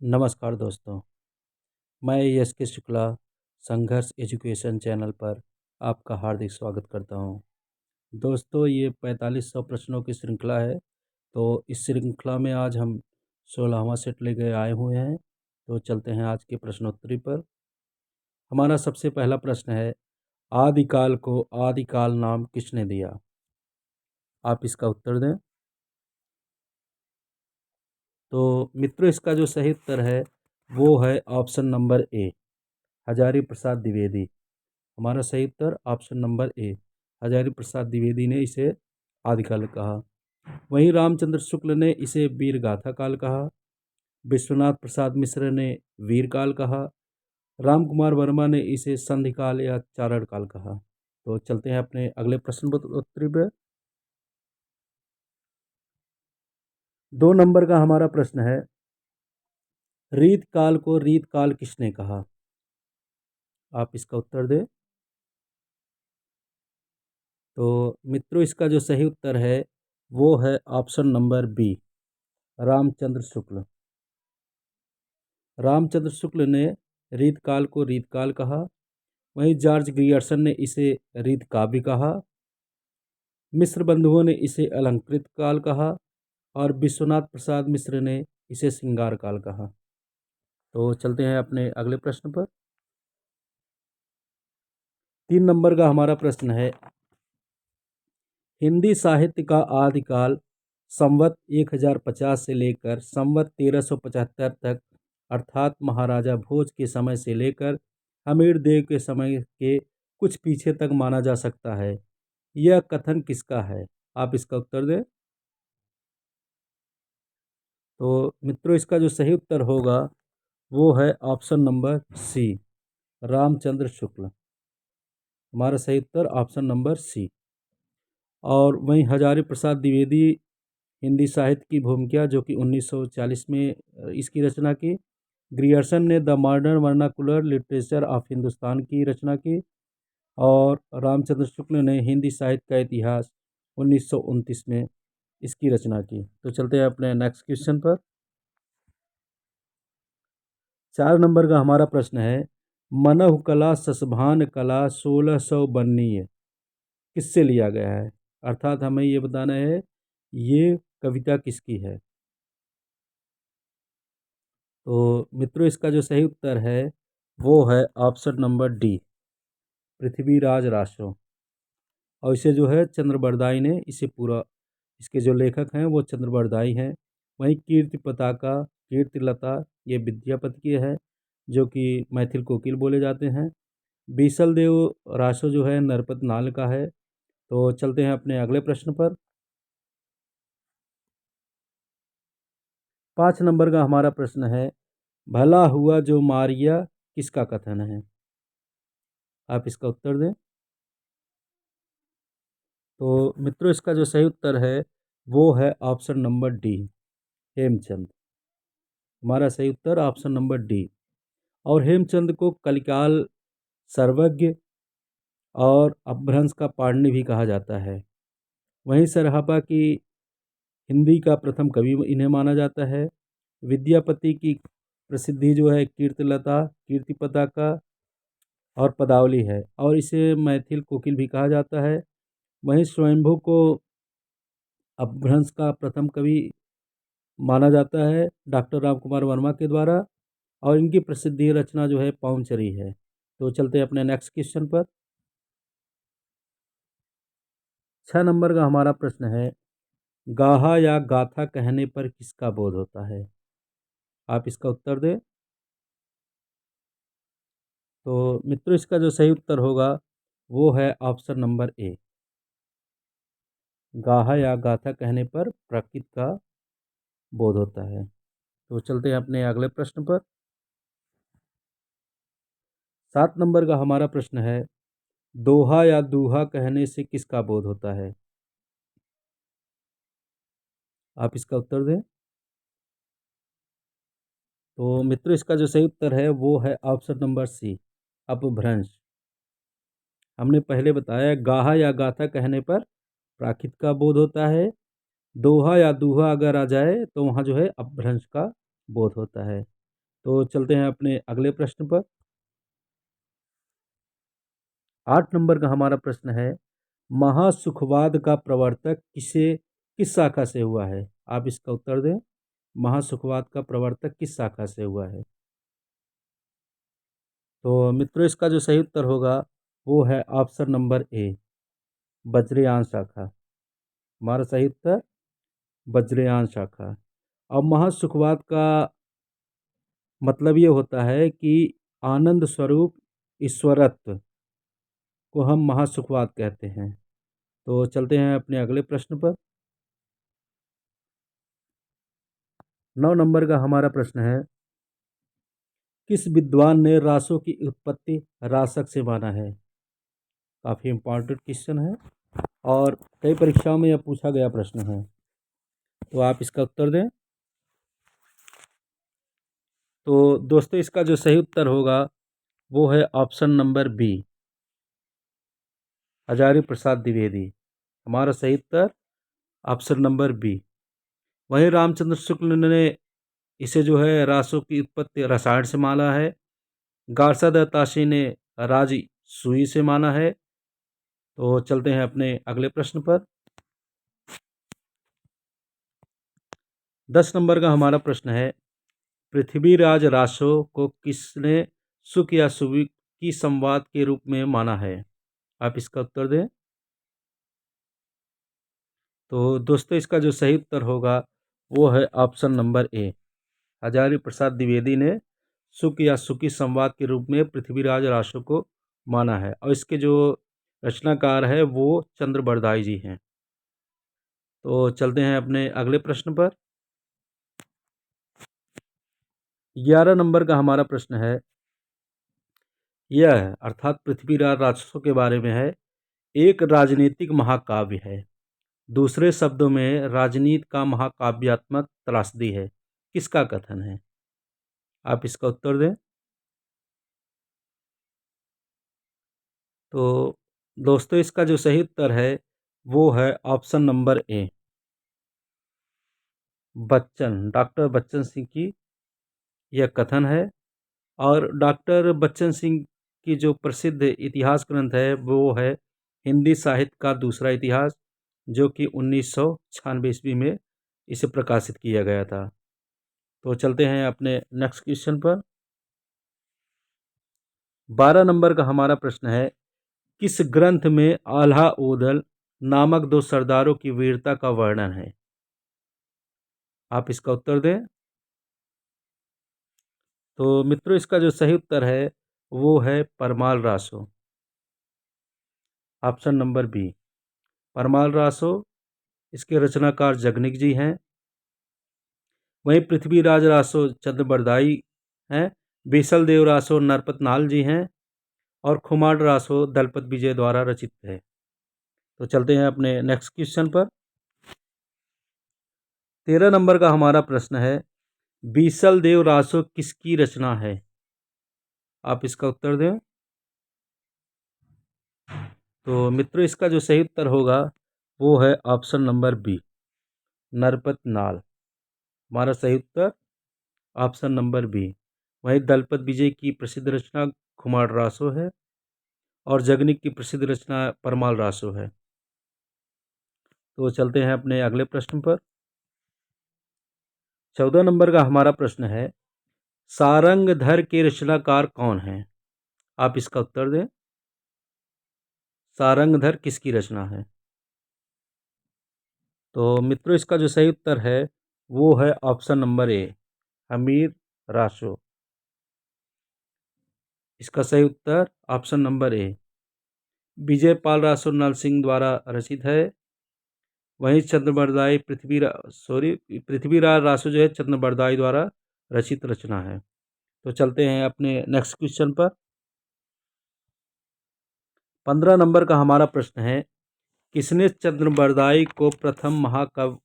नमस्कार दोस्तों, मैं एस के शुक्ला संघर्ष एजुकेशन चैनल पर आपका हार्दिक स्वागत करता हूं। दोस्तों, ये 4500 प्रश्नों की श्रृंखला है। तो इस श्रृंखला में आज हम 16वां सेट लेकर आए हुए हैं। तो चलते हैं आज के प्रश्नोत्तरी पर। हमारा सबसे पहला प्रश्न है, आदिकाल को आदिकाल नाम किसने दिया? आप इसका उत्तर दें। तो मित्रों, इसका जो सही उत्तर है वो है ऑप्शन नंबर ए, हजारी प्रसाद द्विवेदी। हमारा सही उत्तर ऑप्शन नंबर ए, हजारी प्रसाद द्विवेदी ने इसे आदिकाल कहा। वहीं रामचंद्र शुक्ल ने इसे वीरगाथा काल कहा। विश्वनाथ प्रसाद मिश्र ने वीरकाल कहा। राम कुमार वर्मा ने इसे संधिकाल या चारण काल कहा। तो चलते हैं अपने अगले प्रश्न उत्तरी पे। 2 नंबर का हमारा प्रश्न है, रीत काल को रीत काल किसने कहा? आप इसका उत्तर दें। तो मित्रों, इसका जो सही उत्तर है वो है option number B, Ramchandra Shukla. Ramchandra Shukla ने रीतकाल को रीतकाल कहा। वहीं जॉर्ज ग्रियर्सन ने इसे रीतकाव्य कहा। मिश्र बंधुओं ने इसे अलंकृत काल कहा और विश्वनाथ प्रसाद मिश्र ने इसे श्रृंगार काल कहा। तो चलते हैं अपने अगले प्रश्न पर। 3 नंबर का हमारा प्रश्न है, हिंदी साहित्य का आदिकाल संवत 1050 से लेकर संवत 1375 तक, अर्थात महाराजा भोज के समय से लेकर हमीर देव के समय के कुछ पीछे तक माना जा सकता है। यह कथन किसका है? आप इसका उत्तर दें। तो मित्रों, इसका जो सही उत्तर होगा वो है option number C, Ramchandra Shukla. हमारा सही उत्तर ऑप्शन नंबर सी। और वहीं हजारी प्रसाद द्विवेदी हिंदी साहित्य की भूमिका, जो कि 1940 में इसकी रचना की। ग्रियर्सन ने the modern vernacular literature of Hindustan की रचना की। और रामचंद्र शुक्ल ने हिंदी साहित्य का इतिहास 1929 में इसकी रचना की। तो चलते हैं अपने नेक्स्ट क्वेश्चन पर। 4 नंबर का हमारा प्रश्न है, मनहु कला ससभान कला 1692 किससे लिया गया है? अर्थात हमें ये बताना है ये कविता किसकी है। तो मित्रों, इसका जो सही उत्तर है वो है option number D, Prithviraj Raso. और इसे जो है चंद्रबरदाई ने इसे पूरा, इसके जो लेखक हैं वो चंद्रबरदाई हैं। वहीं कीर्ति पताका, कीर्ति लता, ये विद्यापति की है, जो कि मैथिल कोकिल बोले जाते हैं। बीसल देव रासो जो है नरपत नाल का है। तो चलते हैं अपने अगले प्रश्न पर। 5 नंबर का हमारा प्रश्न है, भला हुआ जो मारिया किसका कथन है? आप इसका उत्तर दें। तो मित्रों, इसका जो सही उत्तर है वो है ऑप्शन नंबर डी, हेमचंद। हमारा सही उत्तर ऑप्शन नंबर डी। और हेमचंद को कलिकाल, सर्वज्ञ और अपभ्रंश का पाणिनि भी कहा जाता है। वहीं सरहपा की हिंदी का प्रथम कवि इन्हें माना जाता है। विद्यापति की प्रसिद्धि जो है कीर्तिलता, कीर्ति पताका और पदावली है, और इसे मैथिल कोकिल भी कहा जाता है। वहीं स्वयंभू को अपभ्रंश का प्रथम कवि माना जाता है डॉक्टर राम कुमार वर्मा के द्वारा। और इनकी प्रसिद्धि रचना जो है पाउंचरी है। तो चलते हैं अपने नेक्स्ट क्वेश्चन पर। 6 नंबर का हमारा प्रश्न है, गाहा या गाथा कहने पर किसका बोध होता है? आप इसका उत्तर दें। तो मित्रों, इसका जो सही उत्तर होगा वो है ऑप्शन नंबर ए, गाहा या गाथा कहने पर प्रकृति का बोध होता है। तो चलते हैं अपने अगले प्रश्न पर। 7 नंबर का हमारा प्रश्न है, दोहा या दूहा कहने से किसका बोध होता है? आप इसका उत्तर दें। तो मित्रों, इसका जो सही उत्तर है वो है ऑप्शन नंबर सी, अपभ्रंश। हमने पहले बताया गाहा या गाथा कहने पर प्राकृत का बोध होता है। दोहा या दूहा अगर आ जाए तो वहाँ जो है अपभ्रंश का बोध होता है। तो चलते हैं अपने अगले प्रश्न पर। 8 नंबर का हमारा प्रश्न है, महासुखवाद का प्रवर्तक किस शाखा से हुआ है? आप इसका उत्तर दें। महासुखवाद का प्रवर्तक किस शाखा से हुआ है? तो मित्रों, इसका जो सही उत्तर होगा वो है ऑप्शन नंबर ए, वज्रयान शाखा। हमारा सही उत्तर वज्रयान शाखा। अब महासुखवाद का मतलब ये होता है कि आनंद स्वरूप ईश्वरत्व को हम महासुखवाद कहते हैं। तो चलते हैं अपने अगले प्रश्न पर। 9 नंबर का हमारा प्रश्न है, किस विद्वान ने रासों की उत्पत्ति रासक से माना है? काफ़ी इम्पोर्टेंट क्वेश्चन है और कई परीक्षाओं में यह पूछा गया प्रश्न है, तो आप इसका उत्तर दें। तो दोस्तों, इसका जो सही उत्तर होगा वो है option number B, Hazari Prasad Dwivedi. हमारा सही उत्तर ऑप्शन नंबर बी। वहीं रामचंद्र शुक्ल ने इसे जो है रासों की उत्पत्ति रसायन से माना है। गार्सद ताशी ने राज सुई से माना है। तो चलते हैं अपने अगले प्रश्न पर। 10 नंबर का हमारा प्रश्न है, पृथ्वीराज रासो को किसने सुख या सुवि की संवाद के रूप में माना है? आप इसका उत्तर दें। तो दोस्तों, इसका जो सही उत्तर होगा वो है ऑप्शन नंबर ए, हजारी प्रसाद द्विवेदी ने सुख या सुखी संवाद के रूप में पृथ्वीराज रासो को माना है और इसके जो रचनाकार है वो चंद्र बरदाई जी हैं। तो चलते हैं अपने अगले प्रश्न पर। 11 नंबर का हमारा प्रश्न है, यह अर्थात पृथ्वीराज राक्षसों के बारे में है, एक राजनीतिक महाकाव्य है। दूसरे शब्दों में राजनीति का महाकाव्यात्मक त्रासदी है। किसका कथन है? आप इसका उत्तर दें। तो दोस्तों, इसका जो सही उत्तर है वो है option number A, doctor Bachchan Singh की यह कथन है। और डॉक्टर बच्चन सिंह की जो प्रसिद्ध इतिहास ग्रंथ है वो है हिंदी साहित्य का दूसरा इतिहास, जो कि 1996 ईस्वी में इसे प्रकाशित किया गया था। तो चलते हैं अपने नेक्स्ट क्वेश्चन पर। 12 नंबर का हमारा प्रश्न है, किस ग्रंथ में आल्हा ऊदल नामक दो सरदारों की वीरता का वर्णन है? आप इसका उत्तर दें। तो मित्रों, इसका जो सही उत्तर है वो है Parmal Raso, option number B, Parmal Raso. इसके रचनाकार जगनिक जी हैं। वहीं पृथ्वीराज रासो चंद्र बरदाई हैं। बीसल देव रासो नरपत नाल जी हैं और खुमार रासो दलपत विजय द्वारा रचित है। तो चलते हैं अपने नेक्स्ट क्वेश्चन पर। 13 नंबर का हमारा प्रश्न है, बीसल देव रासो किसकी रचना है? आप इसका उत्तर दें। तो मित्रों, इसका जो सही उत्तर होगा वो है ऑप्शन नंबर बी, नरपत नाल। हमारा सही उत्तर ऑप्शन नंबर बी। वहीं दलपत विजय की प्रसिद्ध रचना खुमार रासो है और जगनिक की प्रसिद्ध रचना परमाल रासो है। तो चलते हैं अपने अगले प्रश्न पर। 14 नंबर का हमारा प्रश्न है, सारंगधर के रचनाकार कौन हैं? आप इसका उत्तर दें। सारंगधर किसकी रचना है? तो मित्रों, इसका जो सही उत्तर है वो है option number A, Hammir Raso. इसका सही उत्तर option number A, Vijay Pal Raso Nal Singh द्वारा रचित है। वहीं पृथ्वीराज रासो जो है चंद्र बरदाई द्वारा रचित रचना है। तो चलते हैं अपने नेक्स्ट क्वेश्चन पर। 15 नंबर का हमारा प्रश्न है, किसने चंद्र बरदाई को प्रथम महाकवि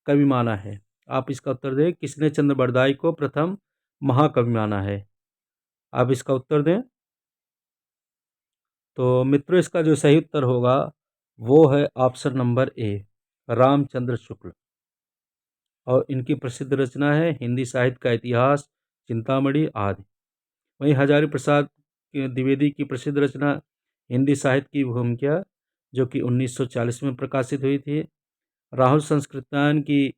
कवि माना है? आप इसका उत्तर दें। किसने चंद्र बरदाई को प्रथम महाकवि माना है? आप इसका उत्तर दें। तो मित्रों, इसका जो सही उत्तर होगा वो है ऑप्शन नंबर ए, रामचंद्र शुक्ल। और इनकी प्रसिद्ध रचना है हिंदी साहित्य का इतिहास, चिंतामणि आदि। वहीं हजारी प्रसाद द्विवेदी की प्रसिद्ध रचना हिंदी साहित्य की भूमिका, जो कि 1940 में प्रकाशित हुई थी। राहुल संस्कृतायन की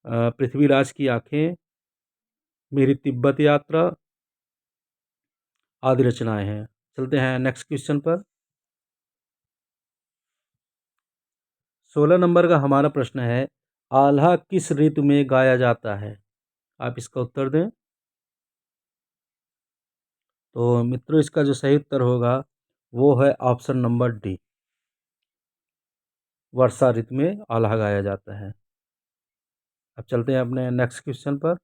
पृथ्वीराज की आंखें, मेरी तिब्बत यात्रा आदि रचनाएं हैं। चलते हैं नेक्स्ट क्वेश्चन पर। 16 नंबर का हमारा प्रश्न है, आल्हा किस ऋतु में गाया जाता है? आप इसका उत्तर दें। तो मित्रों, इसका जो सही उत्तर होगा वो है ऑप्शन नंबर डी, वर्षा ऋतु में आल्हा गाया जाता है। अब चलते हैं अपने नेक्स्ट क्वेश्चन पर।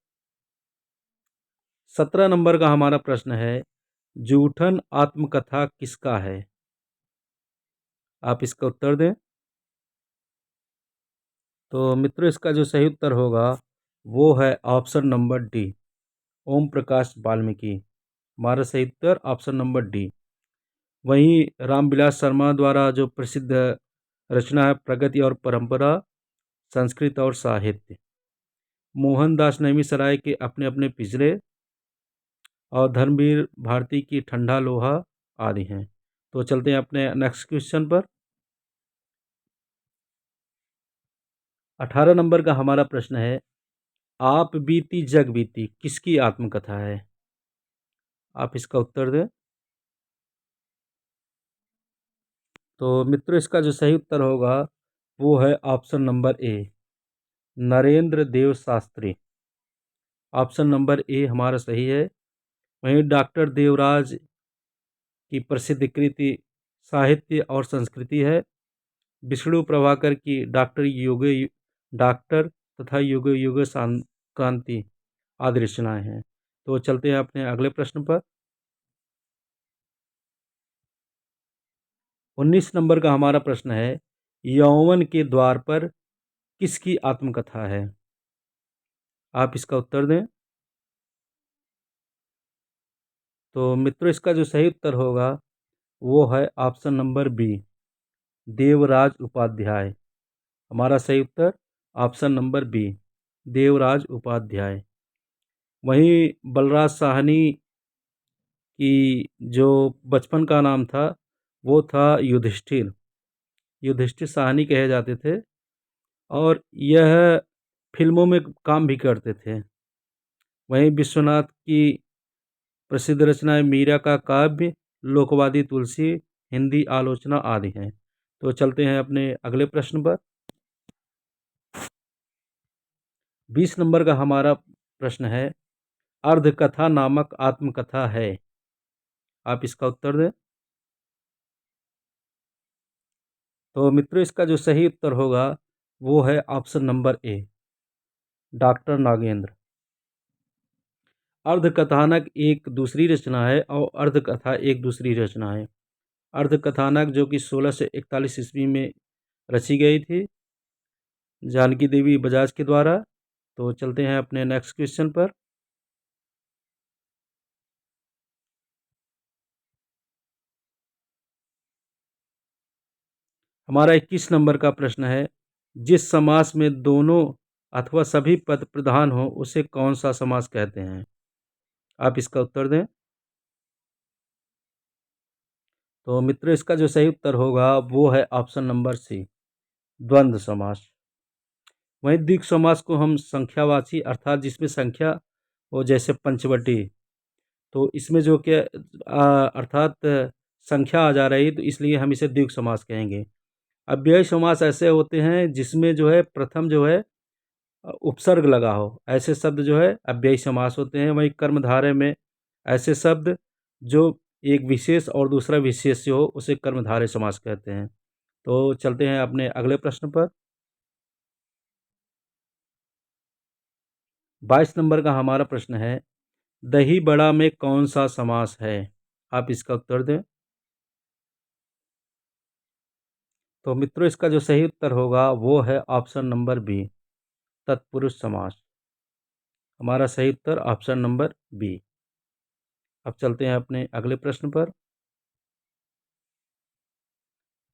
17 नंबर का हमारा प्रश्न है, जूठन आत्मकथा किसका है? आप इसका उत्तर दें। तो मित्रों, इसका जो सही उत्तर होगा वो है option number D, Om Prakash Valmiki. हमारा सही उत्तर ऑप्शन नंबर डी। वहीं रामविलास शर्मा द्वारा जो प्रसिद्ध रचना है प्रगति और परंपरा, संस्कृत और साहित्य, मोहनदास नैमिषारण्य के अपने अपने पिंजरे और धर्मवीर भारती की ठंडा लोहा आदि हैं। तो चलते हैं अपने नेक्स्ट क्वेश्चन पर। 18 नंबर का हमारा प्रश्न है, आप बीती जग बीती किसकी आत्मकथा है? आप इसका उत्तर दें। तो मित्रों, इसका जो सही उत्तर होगा वो है option number A, Narendra Dev Shastri. Option number A हमारा सही है। वहीं डॉक्टर देवराज की प्रसिद्ध कृति साहित्य और संस्कृति है। विष्णु प्रभाकर की डॉक्टर तथा युग युग क्रांति आदि रचनाएं हैं। तो चलते हैं अपने अगले प्रश्न पर। 19 नंबर का हमारा प्रश्न है, यौवन के द्वार पर किसकी आत्मकथा है? आप इसका उत्तर दें। तो मित्रों, इसका जो सही उत्तर होगा वो है option number B, Devraj Upadhyay. हमारा सही उत्तर option number B, Devraj Upadhyay. वहीं बलराज साहनी की जो बचपन का नाम था वो था युधिष्ठिर। युधिष्ठिर साहनी कहे जाते थे और यह फिल्मों में काम भी करते थे। वहीं विश्वनाथ की प्रसिद्ध रचनाएं मीरा का काव्य, लोकवादी तुलसी, हिंदी आलोचना आदि हैं। तो चलते हैं अपने अगले प्रश्न पर। 20 नंबर का हमारा प्रश्न है, अर्धकथा नामक आत्मकथा है। आप इसका उत्तर दें। तो मित्रों, इसका जो सही उत्तर होगा वो है option number A, doctor Nagendra. Ardhakathanak एक दूसरी रचना है और अर्धकथा एक दूसरी रचना है। अर्धकथानक जो कि 1641 ईस्वी में रची गई थी जानकी देवी बजाज के द्वारा। तो चलते हैं अपने नेक्स्ट क्वेश्चन पर। हमारा 21 नंबर का प्रश्न है, जिस समास में दोनों अथवा सभी पद प्रधान हो उसे कौन सा समास कहते हैं? आप इसका उत्तर दें। तो मित्रों, इसका जो सही उत्तर होगा वो है ऑप्शन नंबर सी, द्वंद्व समास। वहीं द्विग समास को हम संख्यावाची अर्थात जिसमें संख्या हो, जैसे पंचवटी, तो इसमें जो क्या अर्थात संख्या आ जा रही, तो इसलिए हम इसे द्विग समास कहेंगे। अव्ययी समास ऐसे होते हैं जिसमें जो है प्रथम जो है उपसर्ग लगा हो, ऐसे शब्द जो है अव्ययी समास होते हैं। वहीं कर्मधारय में ऐसे शब्द जो एक विशेष और दूसरा विशेष हो उसे कर्मधारय समास कहते हैं। तो चलते हैं अपने अगले प्रश्न पर। 22 नंबर का हमारा प्रश्न है, दही बड़ा में कौन सा समास है? आप इसका उत्तर दें। तो मित्रों, इसका जो सही उत्तर होगा वो है ऑप्शन नंबर बी, तत्पुरुष समास। हमारा सही उत्तर ऑप्शन नंबर बी। अब चलते हैं अपने अगले प्रश्न पर।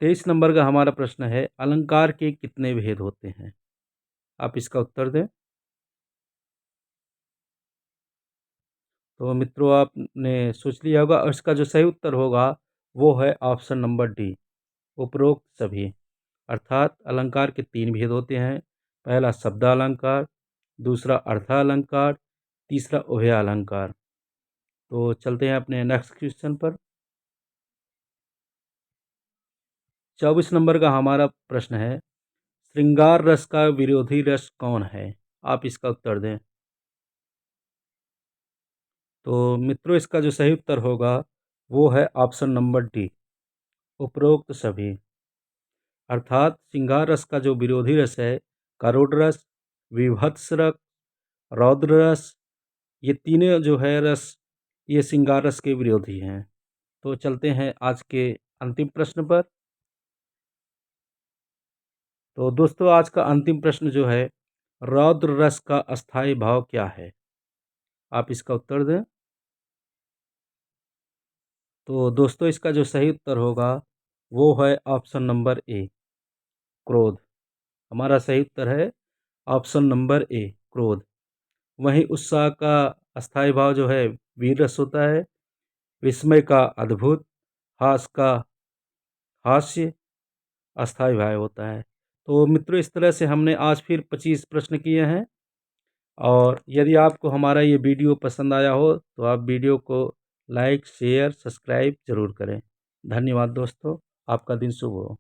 23 नंबर का हमारा प्रश्न है, अलंकार के कितने भेद होते हैं? आप इसका उत्तर दें। तो मित्रों आपने सोच लिया होगा और इसका जो सही उत्तर होगा वो है ऑप्शन नंबर डी, उपरोक्त सभी। अर्थात अलंकार के 3 भेद होते हैं। पहला शब्दालंकार, दूसरा अर्थालंकार, तीसरा उभयालंकार। तो चलते हैं अपने नेक्स्ट क्वेश्चन पर। 24 नंबर का हमारा प्रश्न है, श्रृंगार रस का विरोधी रस कौन है? आप इसका उत्तर दें। तो मित्रों इसका जो सही उत्तर होगा वो है ऑप्शन नंबर डी, उपरोक्त सभी। अर्थात श्रृंगार रस का जो विरोधी रस है, करुण रस, वीभत्स रस, रौद्र रस, ये तीनों जो है रस ये श्रृंगार रस के विरोधी हैं। तो चलते हैं आज के अंतिम प्रश्न पर। तो दोस्तों आज का अंतिम प्रश्न जो है, रौद्र रस का अस्थाई भाव क्या है? आप इसका उत्तर दें। तो दोस्तों इसका जो सही उत्तर होगा वो है ऑप्शन नंबर ए, क्रोध। हमारा सही उत्तर है ऑप्शन नंबर ए, क्रोध। वहीं उत्साह का अस्थाई भाव जो है वीर रस होता है, विस्मय का अद्भुत, हास्य का हास्य अस्थाई भाव होता है। तो मित्रों इस तरह से हमने आज फिर 25 प्रश्न किए हैं। और यदि आपको हमारा ये वीडियो पसंद आया हो तो आप वीडियो को लाइक, शेयर, सब्सक्राइब ज़रूर करें। धन्यवाद दोस्तों, आपका दिन शुभ हो।